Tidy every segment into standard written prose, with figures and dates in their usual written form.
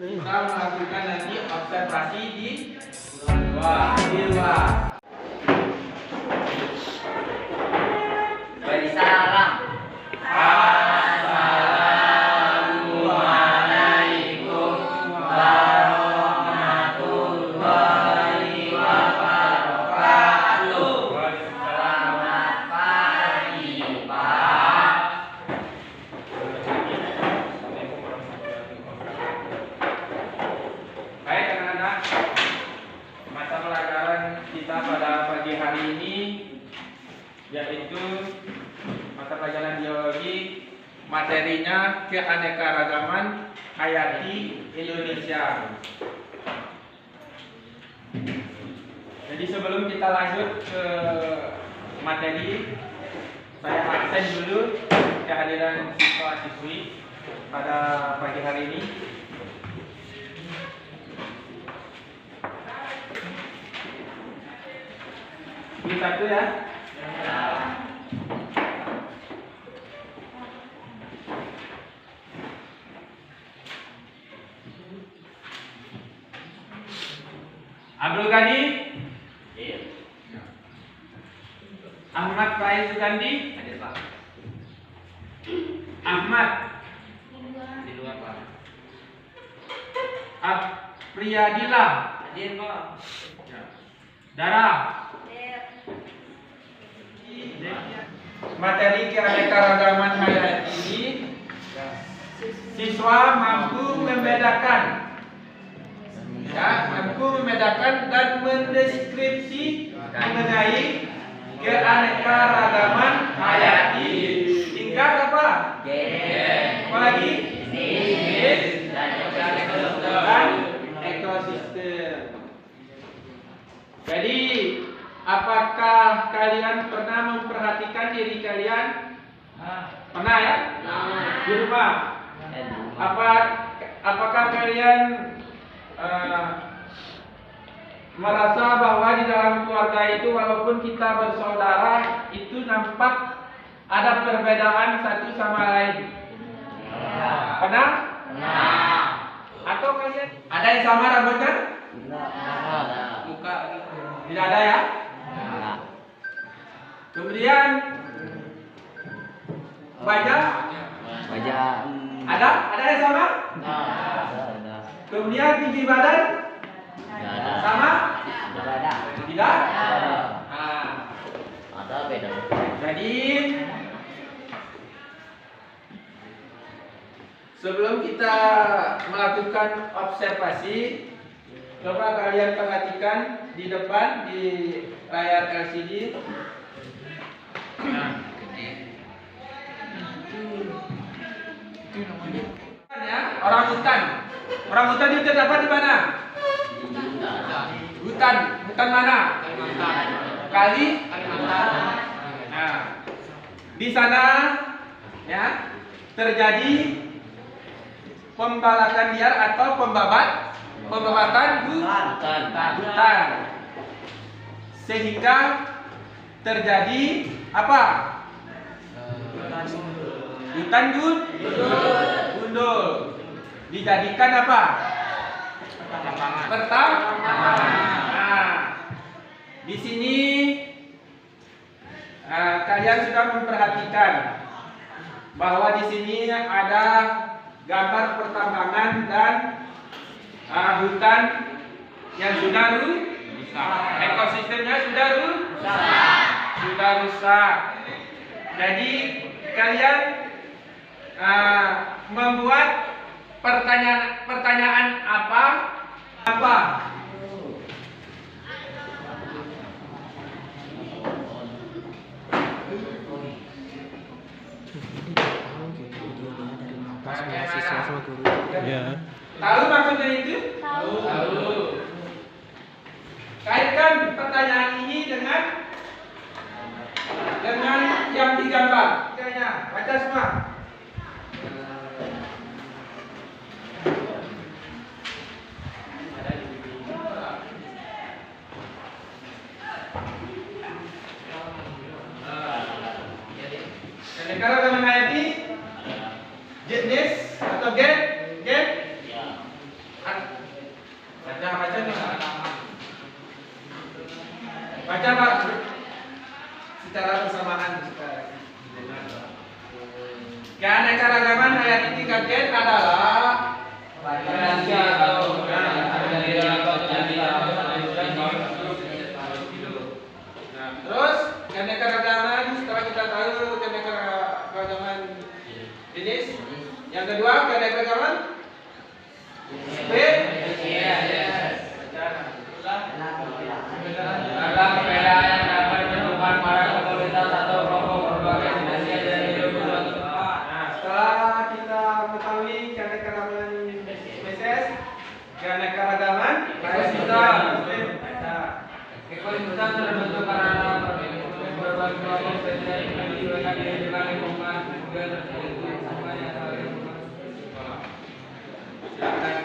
kita melakukan nanti observasi di luar. Beri salam. Assalamualaikum warahmatullahi wabarakatuh. Selamat pagi, Pak. Baik anak-anak, mata pelajaran kita pada pagi hari ini yaitu mata pelajaran biologi, materinya keanekaragaman hayati Indonesia. Jadi sebelum kita lanjut ke materi, saya absen dulu kehadiran siswa-siswi pada pagi hari ini. Ini satu ya. Abdul Ghani, Iya. Ahmad Faiz Sugandi, Hadir, Pak. Ahmad Di luar, Pak. Apriyadila, Hadir, Pak. Dara. Materi keanekaragaman hayati ini siswa mampu membedakan, mampu membedakan dan mendeskripsi mengenai keanekaragaman hayati. Tingkat apa? Apa lagi? Dan ekosistem. Jadi, apakah kalian pernah memperhatikan diri kalian? Pernah ya? Di rumah. Apakah kalian merasa bahwa di dalam keluarga itu walaupun kita bersaudara itu nampak ada perbedaan satu sama lain? Pernah? Atau kalian ada yang sama rambutnya? Muka tidak ada ya? Kemudian wajah ada yang sama? Kemudian tinggi badan sama? Tidak? Ada beda. Jadi sebelum kita melakukan observasi, coba kalian perhatikan di depan di layar LCD. Ya, orang hutan. Orang hutan itu terdapat di mana? Hutan mana? Kali. Nah, di sana ya terjadi pembalakan liar atau pembabatan hutan. Sehingga terjadi apa? Hutan gundul. Dijadikan apa? Pertambangan. Nah, di sini kalian sudah memperhatikan bahwa di sini ada gambar pertambangan dan hutan yang sudah rusak. Ekosistemnya sudah rusak. Jadi kalian membuat pertanyaan apa? Ya. Tahu maksudnya itu? Tahu. Kaitkan pertanyaan ini dengan yang digambar. Baca semua. Keanekaragaman hayati jenis atau gen Baca Pak secara bersamaan sekarang. Keanekaragaman hayati tingkat adalah Manusia atau terus keanekaragaman setelah kita tahu keanekaragaman jenis. Yang kedua keanekaragaman adalah perbedaan yang dapat ditemukan pada komunitas atau kelompok berbagai dinasti dan hidup di suatu tempat. Nah, setelah kita mengetahui keanekaragaman spesies, keanekaragaman ekosistem. Ekosistem terbentuk karena berbagai kelompok spesies yang dibutuhkan di lingkungan juga terjadi hubungan yang saling Silakan.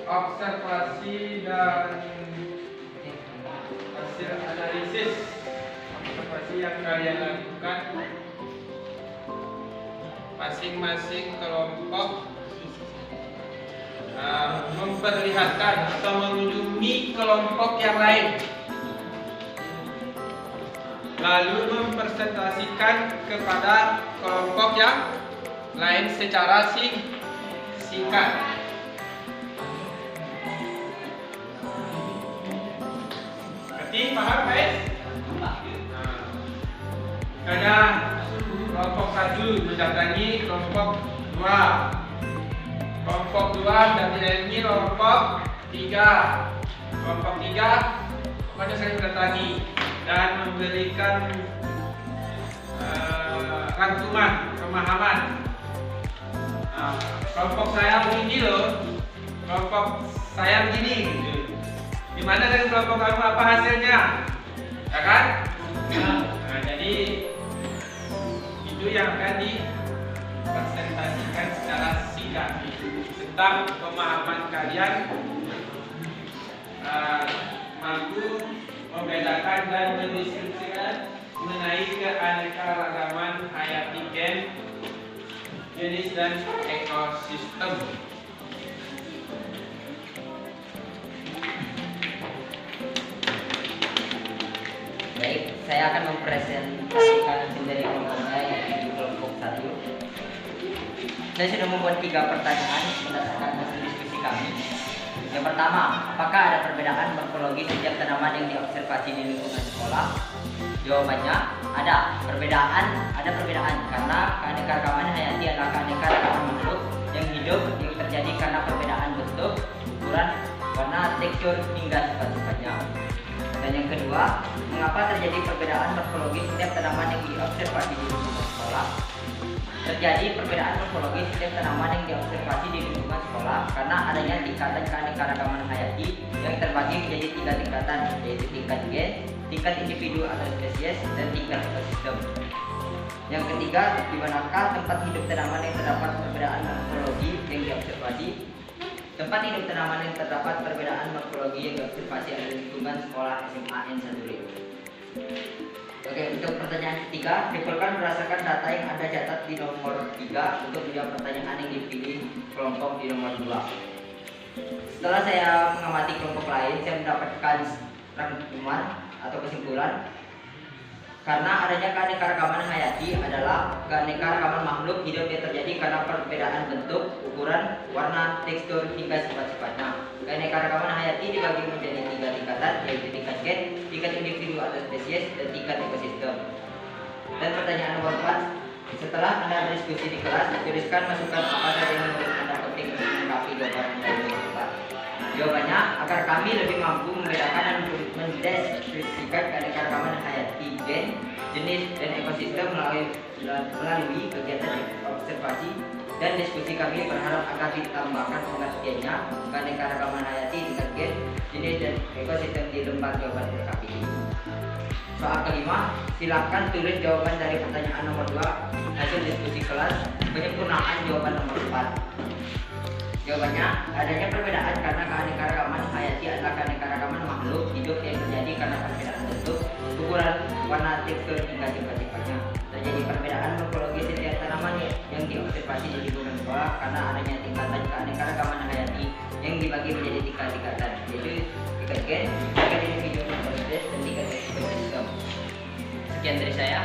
Observasi dan hasil analisis observasi yang kalian lakukan, masing-masing kelompok memperlihatkan atau mengunjungi kelompok yang lain, lalu mempresentasikan kepada kelompok yang lain secara singkat. Paham guys? Ada kelompok 1 mendatangi kelompok 2, kelompok 2 mendatangi kelompok 3, kelompok 3 pada saya mendatangi dan memberikan rangkuman pemahaman. Kelompok saya begini loh, kelompok saya begini gitu. Gimana dari kelompok kamu, apa hasilnya? Ya kan? Nah, jadi itu yang akan dipresentasikan secara singkat. kami tentang pemahaman kalian mampu membedakan dan mendiskusikan mengenai keanekaragaman hayati gen, jenis dan ekosistem. Baik, saya akan mempresentasikan dari kelompok saya yaitu kelompok 1. Saya sudah membuat 3 pertanyaan berdasarkan hasil diskusi kami. Yang pertama, apakah ada perbedaan morfologi setiap tanaman yang diobservasi di lingkungan sekolah? Jawabannya ada perbedaan karena keanekaragaman hayati adalah keanekaragaman makhluk yang hidup yang terjadi karena perbedaan bentuk, ukuran, warna, tekstur hingga sifat-sifatnya. Dan yang kedua, mengapa terjadi perbedaan morfologi setiap tanaman yang diobservasi di lingkungan sekolah? Terjadi perbedaan morfologi setiap tanaman yang diobservasi di lingkungan sekolah karena adanya tingkatan keanekaragaman hayati yang terbagi menjadi 3 tingkatan, yaitu tingkat gen, tingkat individu atau spesies, dan tingkat ekosistem. Yang ketiga, di manakah tempat hidup tanaman yang terdapat perbedaan morfologi yang diobservasi? Tempat hidup tanaman yang terdapat perbedaan morfologi yang diobservasi ada di lingkungan sekolah SMA N1. Oke, untuk pertanyaan ketiga, dikumpulkan berdasarkan data yang Anda catat di nomor 3 untuk menjawab pertanyaan yang dipilih kelompok di nomor 2. Setelah saya mengamati kelompok lain, saya mendapatkan rangkuman atau kesimpulan karena adanya keanekaragaman hayati adalah keanekaragaman makhluk hidup yang terjadi karena perbedaan bentuk, ukuran, warna, tekstur, hingga sifat-sifatnya. Keanekaragaman hayati dibagi menjadi 3 tingkatan, yaitu tingkat gen, tingkat individu atau spesies, dan tingkat ekosistem. Dan pertanyaan nomor 4, setelah Anda berdiskusi di kelas, tuliskan masukan apa saja yang menurut Anda penting untuk melengkapi jawaban Anda di nomor 4. Jawabannya, agar kami lebih mampu membedakan dan mendeskripsikan keanekaragaman hayati gen, jenis, dan ekosistem melalui kegiatan observasi dan diskusi. Kami berharap akan ditambahkan pengertiannya keanekaragaman hayati tingkat gen, jenis, dan ekosistem di lembar jawaban LKPI. Soal kelima, silakan tulis jawaban dari pertanyaan nomor 2 hasil diskusi kelas, penyempurnaan jawaban nomor 4. Jawabannya, adanya perbedaan karena keanekaragaman hayati adalah keanekaragaman makhluk hidup yang terjadi karena perbedaan bentuk, ukuran, warna, tekstur, hingga sifat-sifatnya. Terjadi perbedaan morfologi setiap tanaman yang diobservasi di lingkungan sekolah karena adanya tingkatan keanekaragaman hayati yang dibagi menjadi 3 tingkatan, yaitu tingkat gen, tingkat individu, dan tingkat ekosistem. Sekian dari saya.